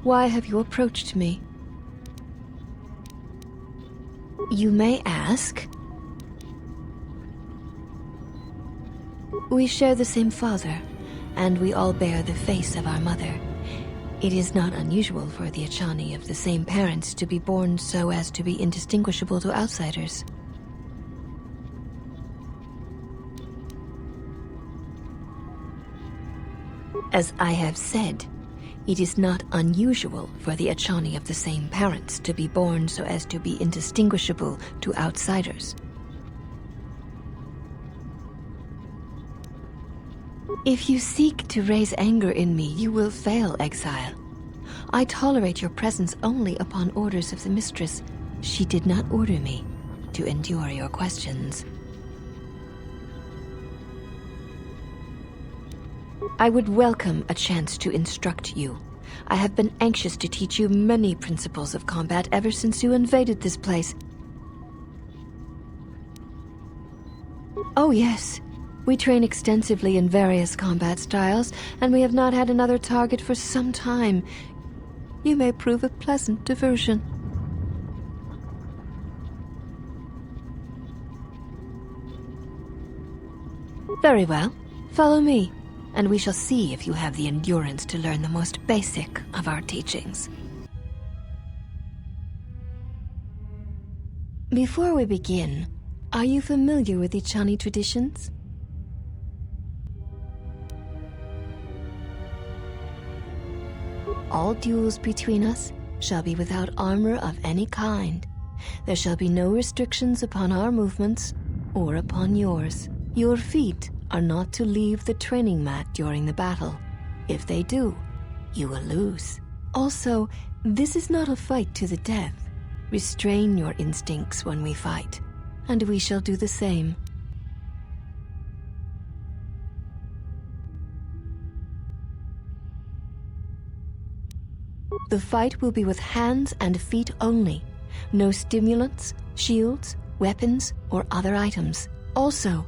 Why have you approached me? You may ask. We share the same father, and we all bear the face of our mother. It is not unusual for the Achani of the same parents to be born so as to be indistinguishable to outsiders. As I have said, it is not unusual for the Achani of the same parents to be born so as to be indistinguishable to outsiders. If you seek to raise anger in me, you will fail, exile. I tolerate your presence only upon orders of the mistress. She did not order me to endure your questions. I would welcome a chance to instruct you. I have been anxious to teach you many principles of combat ever since you invaded this place. Oh yes, we train extensively in various combat styles, and we have not had another target for some time. You may prove a pleasant diversion. Very well, follow me, and we shall see if you have the endurance to learn the most basic of our teachings. Before we begin, are you familiar with the Achani traditions? All duels between us shall be without armor of any kind. There shall be no restrictions upon our movements or upon yours. Your feet are not to leave the training mat during the battle. If they do, you will lose. Also, this is not a fight to the death. Restrain your instincts when we fight, and we shall do the same. The fight will be with hands and feet only. No stimulants, shields, weapons, or other items. Also,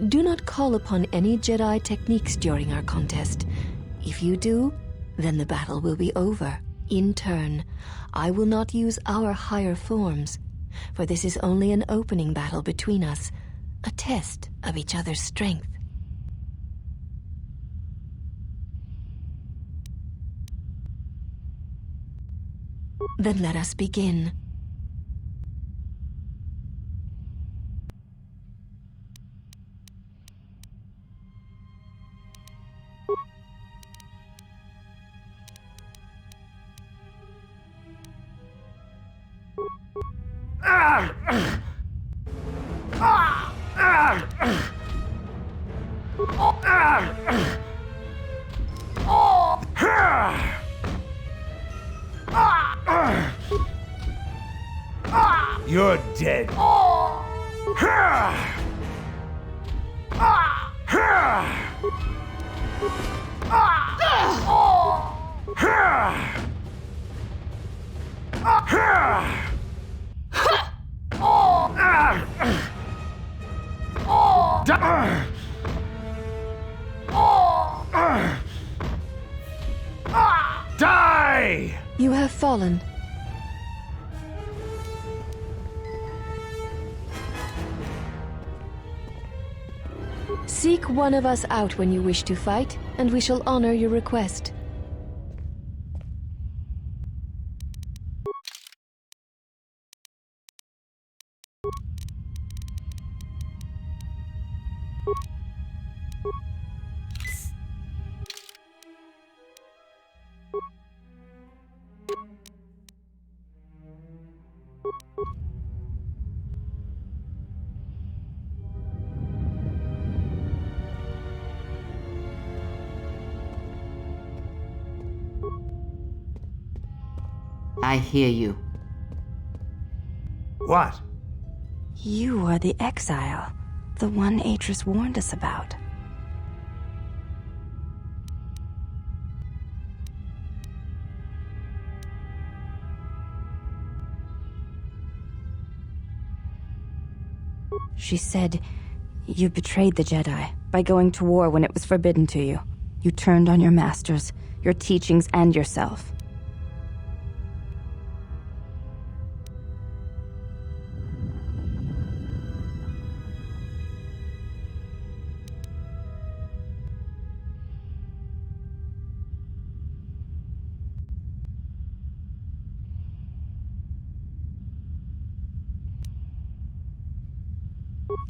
do not call upon any Jedi techniques during our contest. If you do, then the battle will be over. In turn, I will not use our higher forms, for this is only an opening battle between us, a test of each other's strength. Then let us begin. You're dead. Die! You have fallen. Seek one of us out when you wish to fight, and we shall honor your request. I hear you. What? You are the exile, the one Atris warned us about. She said, you betrayed the Jedi by going to war when it was forbidden to you. You turned on your masters, your teachings, and yourself.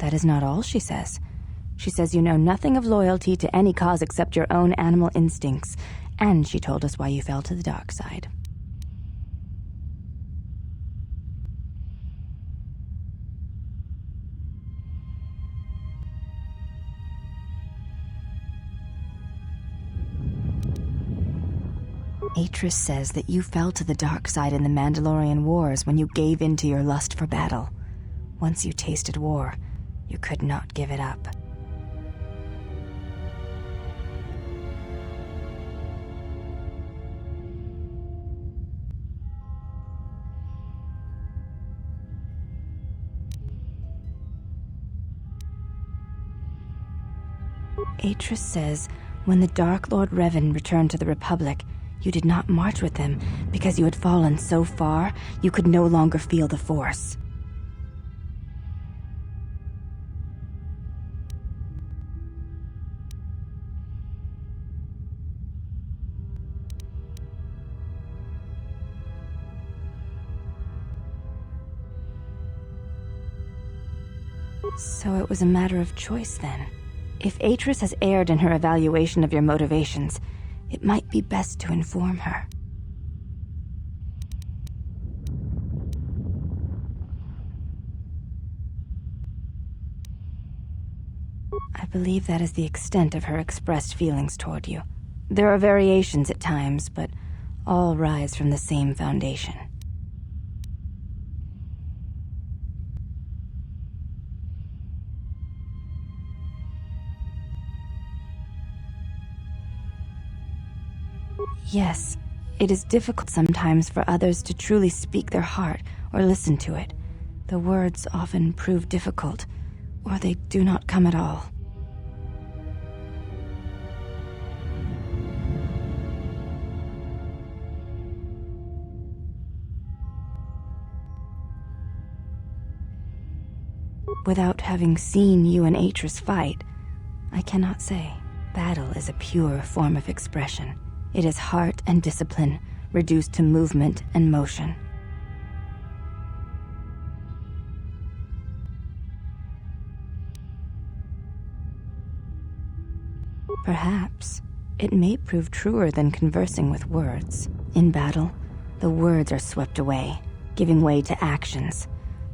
That is not all she says. She says you know nothing of loyalty to any cause except your own animal instincts, and she told us why you fell to the dark side. Atris says that you fell to the dark side in the Mandalorian Wars when you gave in to your lust for battle. Once you tasted war, you could not give it up. Atris says when the Dark Lord Revan returned to the Republic, you did not march with him because you had fallen so far you could no longer feel the Force. So it was a matter of choice then. If Atris has erred in her evaluation of your motivations, it might be best to inform her. I believe that is the extent of her expressed feelings toward you. There are variations at times, but all rise from the same foundation. Yes, it is difficult sometimes for others to truly speak their heart or listen to it. The words often prove difficult, or they do not come at all. Without having seen you and Atris fight, I cannot say. Battle is a pure form of expression. It is heart and discipline, reduced to movement and motion. Perhaps it may prove truer than conversing with words. In battle, the words are swept away, giving way to actions.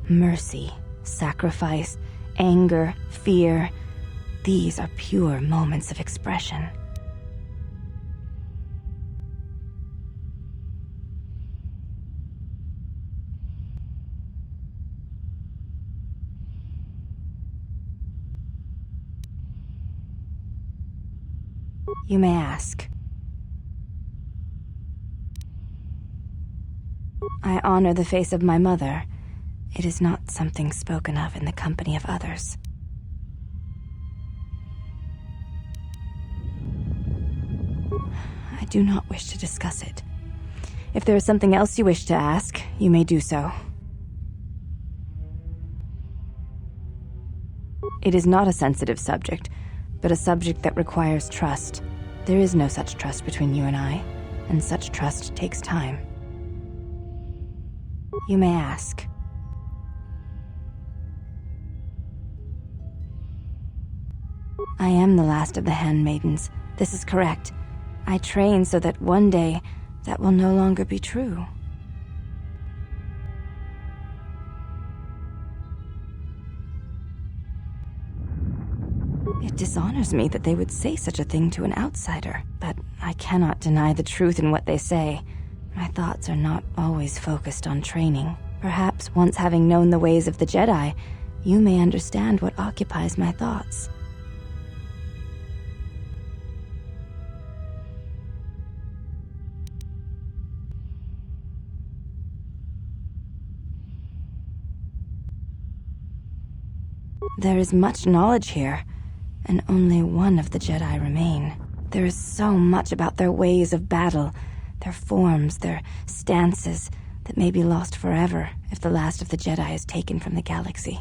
Mercy, sacrifice, anger, fear. These are pure moments of expression. You may ask. I honor the face of my mother. It is not something spoken of in the company of others. I do not wish to discuss it. If there is something else you wish to ask, you may do so. It is not a sensitive subject, but a subject that requires trust. There is no such trust between you and I, and such trust takes time. You may ask. I am the last of the handmaidens. This is correct. I train so that one day that will no longer be true. It dishonors me that they would say such a thing to an outsider, but I cannot deny the truth in what they say. My thoughts are not always focused on training. Perhaps once having known the ways of the Jedi, you may understand what occupies my thoughts. There is much knowledge here, and only one of the Jedi remain. There is so much about their ways of battle, their forms, their stances, that may be lost forever if the last of the Jedi is taken from the galaxy.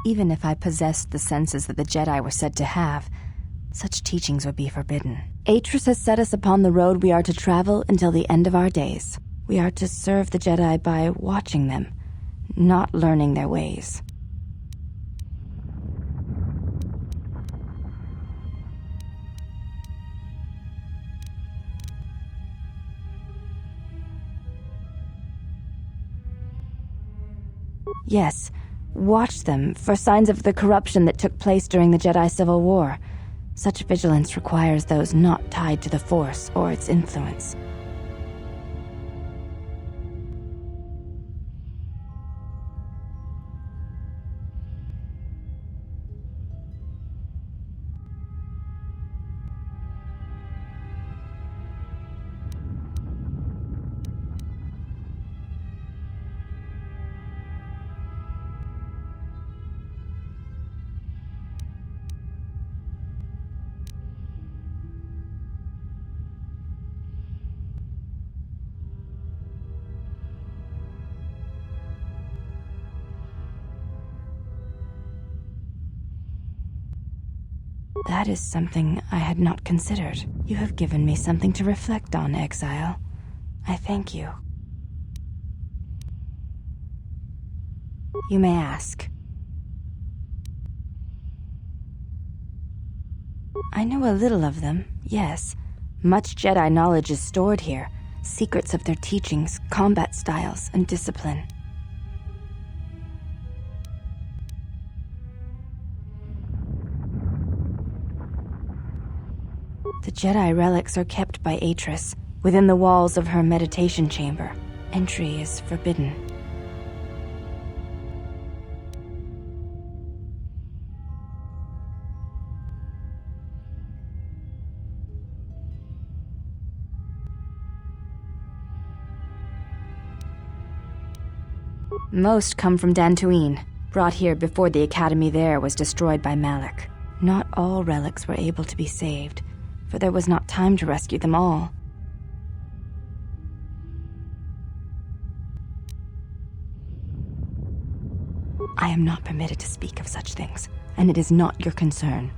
Even if I possessed the senses that the Jedi were said to have, such teachings would be forbidden. Atris has set us upon the road we are to travel until the end of our days. We are to serve the Jedi by watching them, not learning their ways. Yes, watch them for signs of the corruption that took place during the Jedi Civil War. Such vigilance requires those not tied to the Force or its influence. That is something I had not considered. You have given me something to reflect on, Exile. I thank you. You may ask. I know a little of them, yes. Much Jedi knowledge is stored here. Secrets of their teachings, combat styles, and discipline. The Jedi relics are kept by Atris, within the walls of her meditation chamber. Entry is forbidden. Most come from Dantooine, brought here before the academy there was destroyed by Malak. Not all relics were able to be saved, for there was not time to rescue them all. I am not permitted to speak of such things, and it is not your concern.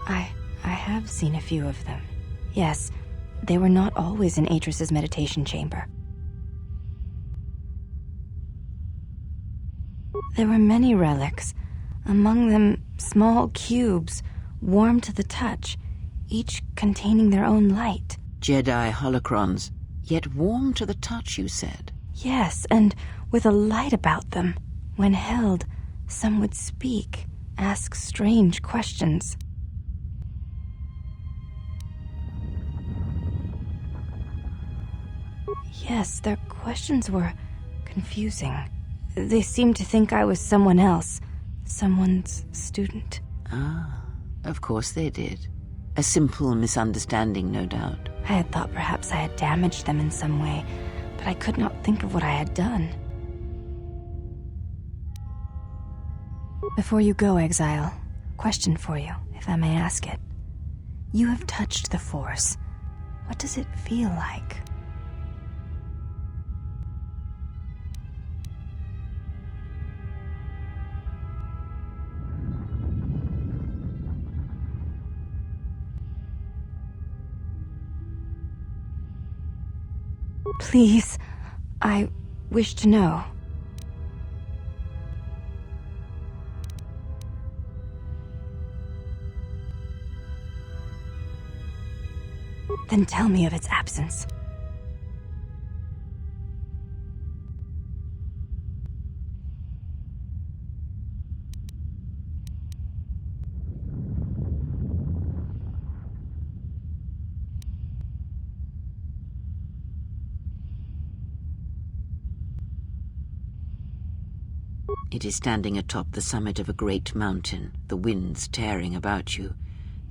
I have seen a few of them. Yes, they were not always in Atris's meditation chamber. There were many relics, among them small cubes, warm to the touch, each containing their own light. Jedi holocrons, yet warm to the touch, you said? Yes, and with a light about them. When held, some would speak, ask strange questions. Yes, their questions were confusing. They seemed to think I was someone else, someone's student. Ah, of course they did. A simple misunderstanding, no doubt. I had thought perhaps I had damaged them in some way, but I could not think of what I had done. Before you go, Exile, question for you, if I may ask it. You have touched the Force. What does it feel like? Please, I wish to know. Then tell me of its absence. It is standing atop the summit of a great mountain, the winds tearing about you,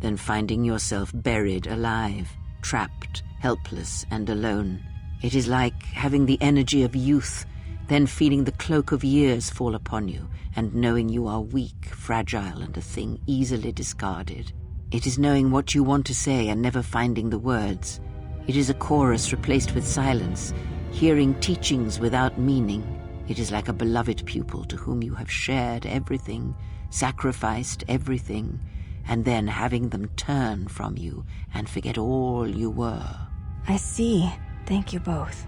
then finding yourself buried alive, trapped, helpless, and alone. It is like having the energy of youth, then feeling the cloak of years fall upon you, and knowing you are weak, fragile, and a thing easily discarded. It is knowing what you want to say and never finding the words. It is a chorus replaced with silence, hearing teachings without meaning. It is like a beloved pupil to whom you have shared everything, sacrificed everything, and then having them turn from you and forget all you were. I see. Thank you both.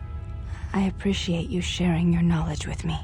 I appreciate you sharing your knowledge with me.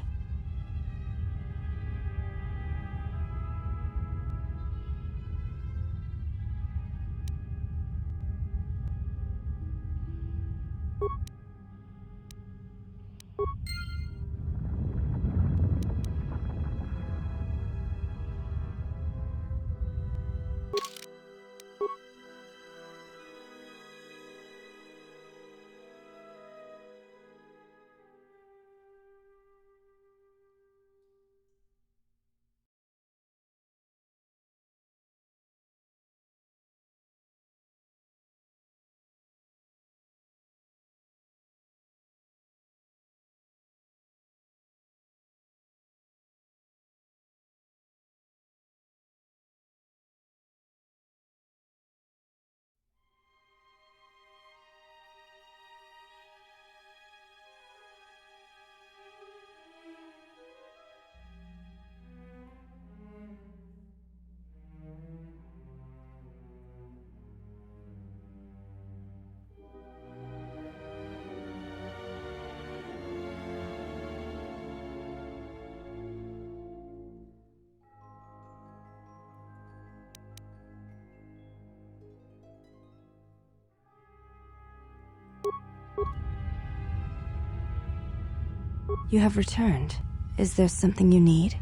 You have returned. Is there something you need?